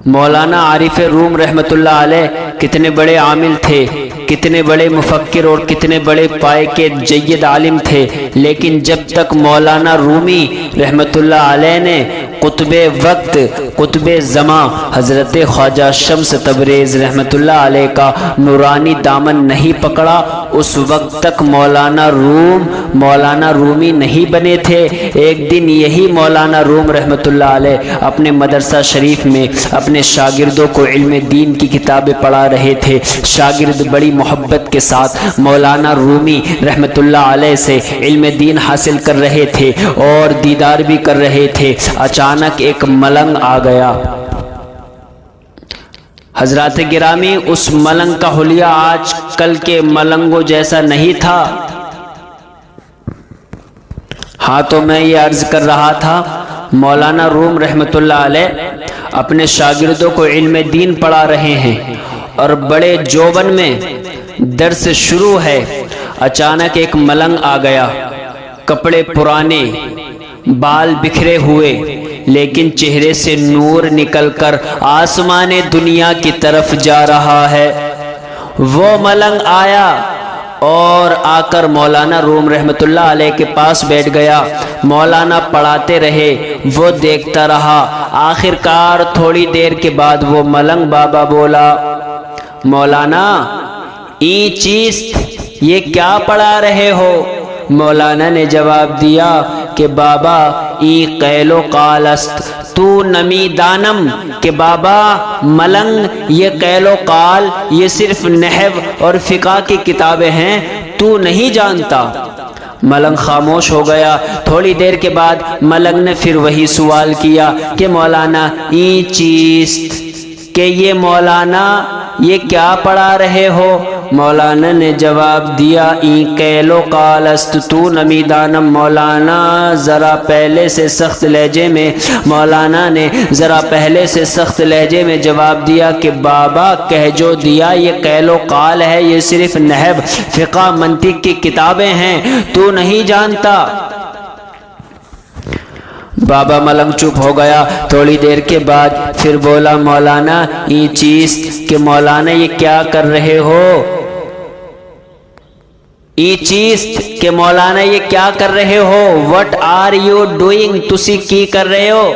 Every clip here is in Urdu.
مولانا عارف روم رحمۃ اللہ علیہ کتنے بڑے عامل تھے، کتنے بڑے مفکر اور کتنے بڑے پائے کے جید عالم تھے، لیکن جب تک مولانا رومی رحمۃ اللہ علیہ نے قطب وقت قطب زمان حضرت خواجہ شمس تبریز رحمۃ اللہ علیہ کا نورانی دامن نہیں پکڑا، اس وقت تک مولانا رومی نہیں بنے تھے۔ ایک دن یہی مولانا روم رحمۃ اللہ علیہ اپنے مدرسہ شریف میں اپنے شاگردوں کو علم دین کی کتابیں پڑھا رہے تھے۔ شاگرد بڑی محبت کے ساتھ مولانا رومی رحمۃ اللہ علیہ سے علم دین حاصل کر رہے تھے اور دیدار بھی کر رہے تھے۔ اچانک ایک ملنگ آ گیا۔ حضرات گرامی، اس ملنگ کا حلیہ آج کل کے ملنگوں جیسا نہیں تھا۔ ہاں، تو میں یہ عرض کر رہا تھا، مولانا روم رحمۃ اللہ علیہ اپنے شاگردوں کو علم دین پڑھا رہے ہیں اور بڑے جوبن میں درس شروع ہے۔ اچانک ایک ملنگ آ گیا، کپڑے پرانے، بال بکھرے ہوئے، لیکن چہرے سے نور نکل کر آسمان دنیا کی طرف جا رہا ہے۔ وہ ملنگ آیا اور آ کر مولانا روم رحمۃ اللہ علیہ کے پاس بیٹھ گیا۔ مولانا پڑھاتے رہے، وہ دیکھتا رہا۔ آخر کار تھوڑی دیر کے بعد وہ ملنگ بابا بولا، مولانا این چیست، یہ کیا پڑھا رہے ہو؟ مولانا نے جواب دیا کہ بابا ای قیل و قال است، تو نمی دانم کہ بابا ملنگ یہ قیل و قال یہ صرف نحو اور فقہ کی کتابیں ہیں، تو نہیں جانتا۔ ملنگ خاموش ہو گیا۔ تھوڑی دیر کے بعد ملنگ نے پھر وہی سوال کیا کہ مولانا این چیست، کہ یہ مولانا یہ کیا پڑھا رہے ہو؟ مولانا نے جواب دیا این قیل و قال است تو نمی دانم۔ مولانا نے ذرا پہلے سے سخت لہجے میں جواب دیا کہ بابا کہہ جو دیا، یہ قیل و قال ہے، یہ صرف نحو فقہ منطق کی کتابیں ہیں، تو نہیں جانتا۔ بابا ملنگ چپ ہو گیا۔ تھوڑی دیر کے بعد پھر بولا، مولانا این چیز کہ مولانا یہ کیا کر رہے ہو؟ این چیز کہ مولانا یہ کیا کر رہے ہو؟ وٹ آر یو ڈوئنگ، تسی کی کر رہے ہو؟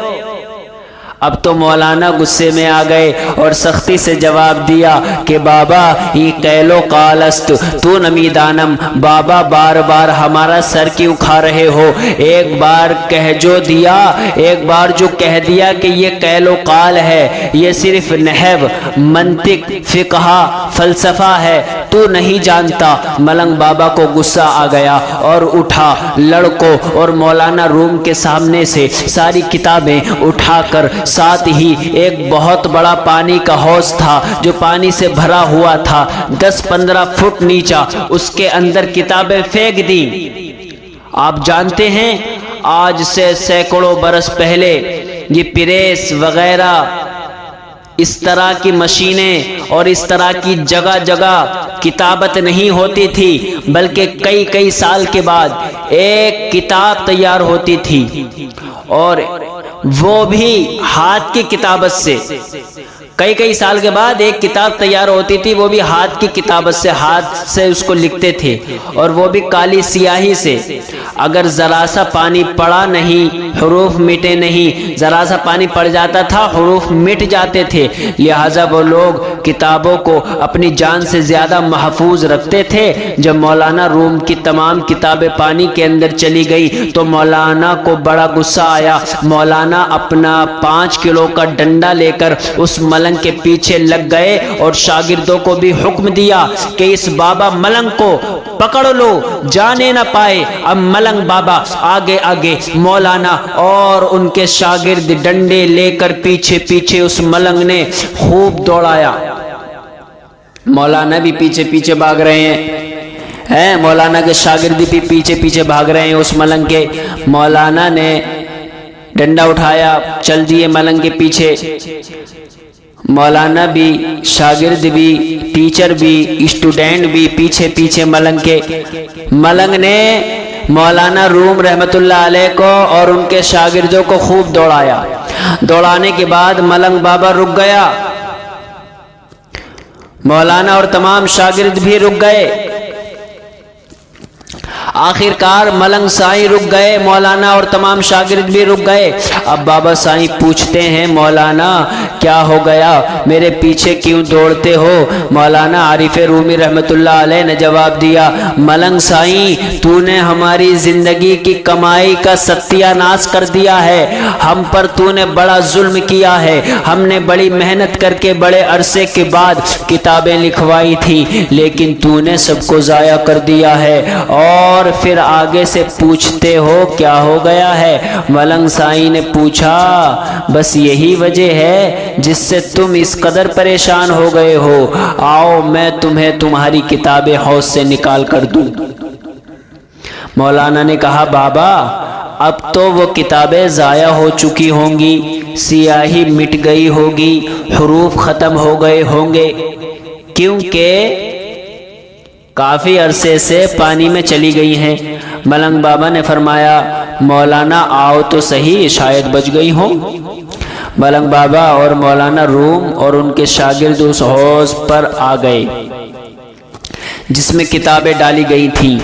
اب تو مولانا غصے میں آ گئے اور سختی سے جواب دیا کہ بابا یہ قیل و قال است تو نمی دانم۔ بابا بار بار ہمارا سر کیوں کھا رہے ہو؟ ایک بار جو کہہ دیا کہ یہ قیل و قال ہے، یہ صرف نحو منطق فقہ فلسفہ ہے، تو نہیں جانتا۔ ملنگ بابا کو غصہ آ گیا اور اٹھا، لڑکوں اور مولانا روم کے سامنے سے ساری کتابیں اٹھا کر، ساتھ ہی ایک بہت بڑا پانی کا حوض تھا جو پانی سے بھرا ہوا تھا، 10-15 فٹ نیچا، اس کے اندر کتابیں پھینک دی۔ آپ جانتے ہیں آج سے سینکڑوں برس پہلے یہ پریس وغیرہ، اس طرح کی مشینیں اور اس طرح کی جگہ جگہ کتابت نہیں ہوتی تھی، بلکہ کئی سال کے بعد ایک کتاب تیار ہوتی تھی، اور وہ بھی ہاتھ کی کتابت سے۔ کئی سال کے بعد ایک کتاب تیار ہوتی تھی، وہ بھی ہاتھ کی کتابت سے، ہاتھ سے اس کو لکھتے تھے، اور وہ بھی کالی سیاہی سے۔ اگر ذرا سا پانی پڑا نہیں، حروف مٹے نہیں، ذرا سا پانی پڑ جاتا تھا، حروف مٹ جاتے تھے، لہٰذا وہ لوگ کتابوں کو اپنی جان سے زیادہ محفوظ رکھتے تھے۔ جب مولانا روم کی تمام کتابیں پانی کے اندر چلی گئی تو مولانا کو بڑا غصہ آیا۔ مولانا اپنا 5 کلو کا ڈنڈا لے کر اس ملنگ کے پیچھے لگ گئے اور شاگردوں کو بھی حکم دیا کہ اس بابا ملنگ کو پکڑ لو، جانے نہ پائے۔ اب ملنگ بابا آگے آگے، مولانا اور ان کے شاگرد ڈنڈے لے کر پیچھے اس ملنگ نے خوب دوڑایا۔ مولانا بھی پیچھے بھاگ رہے ہیں، مولانا کے شاگرد بھی پیچھے بھاگ رہے ہیں اس ملنگ کے۔ مولانا نے ڈنڈا اٹھایا، چل دیے ملنگ کے پیچھے۔ مولانا بھی، شاگرد بھی، ٹیچر بھی، اسٹوڈنٹ بھی پیچھے ملنگ کے۔ ملنگ نے مولانا روم رحمۃ اللہ علیہ کو اور ان کے شاگردوں کو خوب دوڑایا۔ دوڑانے کے بعد ملنگ بابا رک گیا، مولانا اور تمام شاگرد بھی رک گئے۔ آخر کار ملنگ سائیں رک گئے، مولانا اور تمام شاگرد بھی رک گئے۔ اب بابا سائیں پوچھتے ہیں مولانا کیا ہو گیا، میرے پیچھے کیوں دوڑتے ہو؟ مولانا عارف رومی رحمۃ اللہ علیہ نے جواب دیا، ملنگ سائیں تو نے ہماری زندگی کی کمائی کا ستیہ ناش کر دیا ہے، ہم پر تو نے بڑا ظلم کیا ہے، ہم نے بڑی محنت کر کے بڑے عرصے کے بعد کتابیں لکھوائی تھی لیکن تو نے سب کو ضائع کر دیا ہے، اور پھر آگے سے پوچھتے ہو کیا ہو گیا ہے؟ ملنگ سائیں نے پوچھا، بس یہی وجہ ہے جس سے تم اس قدر پریشان ہو گئے ہو، آؤ میں تمہیں تمہاری کتابیں حوض سے نکال کر دوں۔ مولانا نے کہا، بابا اب تو وہ کتابیں ضائع ہو چکی ہوں گی، سیاہی مٹ گئی ہوگی، حروف ختم ہو گئے ہوں گے، کیونکہ کافی عرصے سے پانی میں چلی گئی ہیں۔ ملنگ بابا نے فرمایا، مولانا آؤ تو صحیح، شاید بچ گئی ہوں۔ ملنگ بابا اور مولانا روم اور ان کے شاگرد اس حوض پر آ گئے جس میں کتابیں ڈالی گئی تھیں۔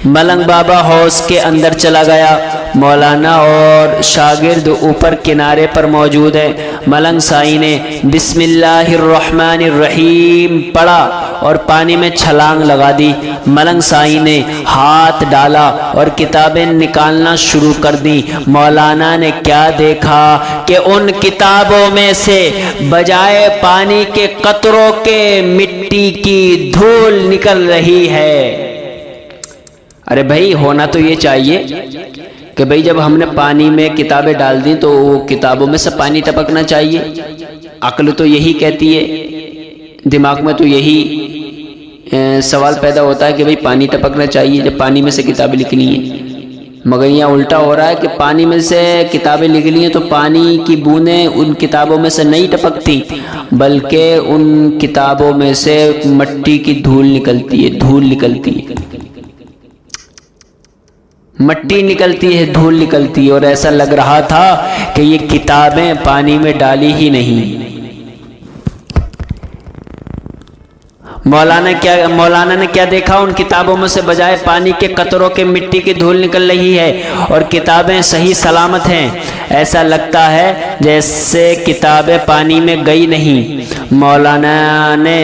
ملنگ بابا حوض کے اندر چلا گیا، مولانا اور شاگرد اوپر کنارے پر موجود ہیں۔ ملنگ سائیں نے بسم اللہ الرحمن الرحیم پڑھا اور پانی میں چھلانگ لگا دی۔ ملنگ سائیں نے ہاتھ ڈالا اور کتابیں نکالنا شروع کر دی۔ مولانا نے کیا دیکھا کہ ان کتابوں میں سے بجائے پانی کے قطروں کے مٹی کی دھول نکل رہی ہے۔ ارے بھائی ہونا تو یہ چاہیے کہ بھائی جب ہم نے پانی میں کتابیں ڈال دی تو وہ کتابوں میں سے پانی ٹپکنا چاہیے، عقل تو یہی کہتی ہے، دماغ میں تو یہی سوال پیدا ہوتا ہے کہ بھائی پانی ٹپکنا چاہیے جب پانی میں سے کتابیں لکھنی ہیں، مگر یہاں الٹا ہو رہا ہے کہ پانی میں سے کتابیں لکھنی ہیں تو پانی کی بوندیں ان کتابوں میں سے نہیں ٹپکتی بلکہ ان کتابوں میں سے مٹی کی دھول نکلتی ہے، دھول نکلتی ہے، مٹی نکلتی ہے، دھول نکلتی ہے، اور ایسا لگ رہا تھا کہ یہ کتابیں پانی میں ڈالی ہی نہیں۔ مولانا نے کیا دیکھا؟ ان کتابوں میں سے بجائے پانی کے قطروں کے مٹی کی دھول نکل رہی ہے اور کتابیں صحیح سلامت ہیں، ایسا لگتا ہے جیسے کتابیں پانی میں گئی نہیں۔ مولانا نے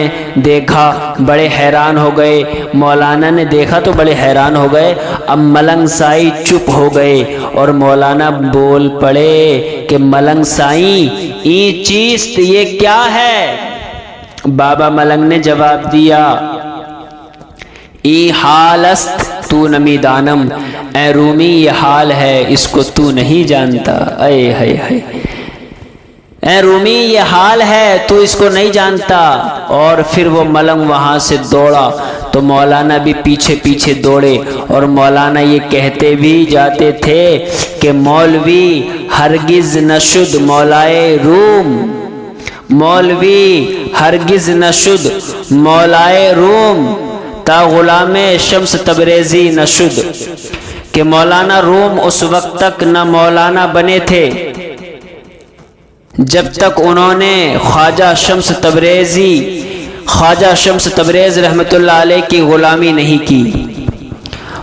دیکھا بڑے حیران ہو گئے، مولانا نے دیکھا تو بڑے حیران ہو گئے۔ اب ملنگ سائیں چپ ہو گئے اور مولانا بول پڑے کہ ملنگ سائیں یہ چیز یہ کیا ہے؟ بابا ملنگ نے جواب دیا، ای حال است تو نمی دانم، اے رومی یہ حال ہے اس کو تو نہیں جانتا۔ اے ہائے ہائے، اے رومی یہ حال ہے تو اس کو نہیں جانتا۔ اور پھر وہ ملنگ وہاں سے دوڑا تو مولانا بھی پیچھے پیچھے دوڑے، اور مولانا یہ کہتے بھی جاتے تھے کہ مولوی ہرگز نہ شد مولائے روم، مولوی ہرگز نہ شد مولائے روم تا غلام شمس تبریزی نہ شد، کہ مولانا روم اس وقت تک نہ مولانا بنے تھے جب تک انہوں نے خواجہ شمس تبریز رحمۃ اللہ علیہ کی غلامی نہیں کی۔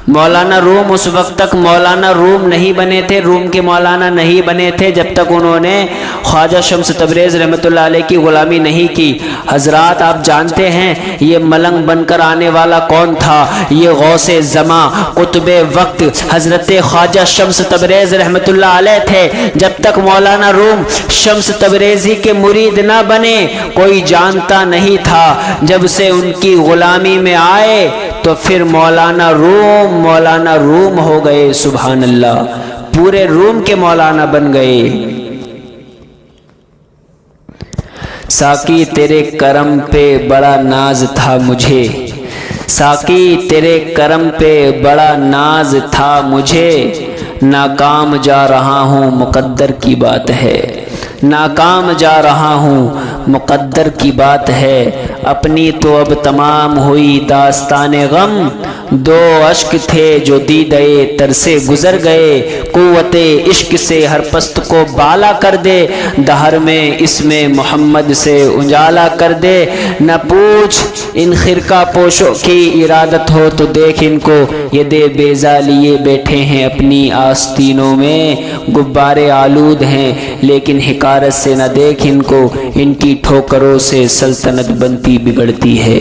مولانا روم اس وقت تک مولانا روم نہیں بنے تھے، روم کے مولانا نہیں بنے تھے جب تک انہوں نے خواجہ شمس تبریز رحمۃ اللہ علیہ کی غلامی نہیں کی۔ حضرات آپ جانتے ہیں یہ ملنگ بن کر آنے والا کون تھا؟ یہ غوث زماں قطب وقت حضرت خواجہ شمس تبریز رحمۃ اللہ علیہ تھے۔ جب تک مولانا روم شمس تبریزی کے مرید نہ بنے کوئی جانتا نہیں تھا، جب سے ان کی غلامی میں آئے تو پھر مولانا روم ہو گئے۔ سبحان اللہ، پورے روم کے مولانا بن گئے۔ ساقی تیرے کرم پہ بڑا ناز تھا مجھے، ساقی تیرے کرم پہ بڑا ناز تھا مجھے، ناکام جا رہا ہوں مقدر کی بات ہے، ناکام جا رہا ہوں مقدر کی بات ہے، اپنی تو اب تمام ہوئی داستان غم، دو اشک تھے جو دیدے تر سے گزر گئے، قوت عشق سے ہر پست کو بالا کر دے، دہر میں اس میں محمد سے اجالا کر دے۔ نہ پوچھ ان خرقہ پوشوں کی ارادت ہو تو دیکھ ان کو، یہ دے بیضا لیے بیٹھے ہیں اپنی آستینوں میں، غبارے آلود ہیں لیکن حقارت سے نہ دیکھ ان کو، ان کی ٹھوکروں سے سلطنت بنتی بگڑتی ہے۔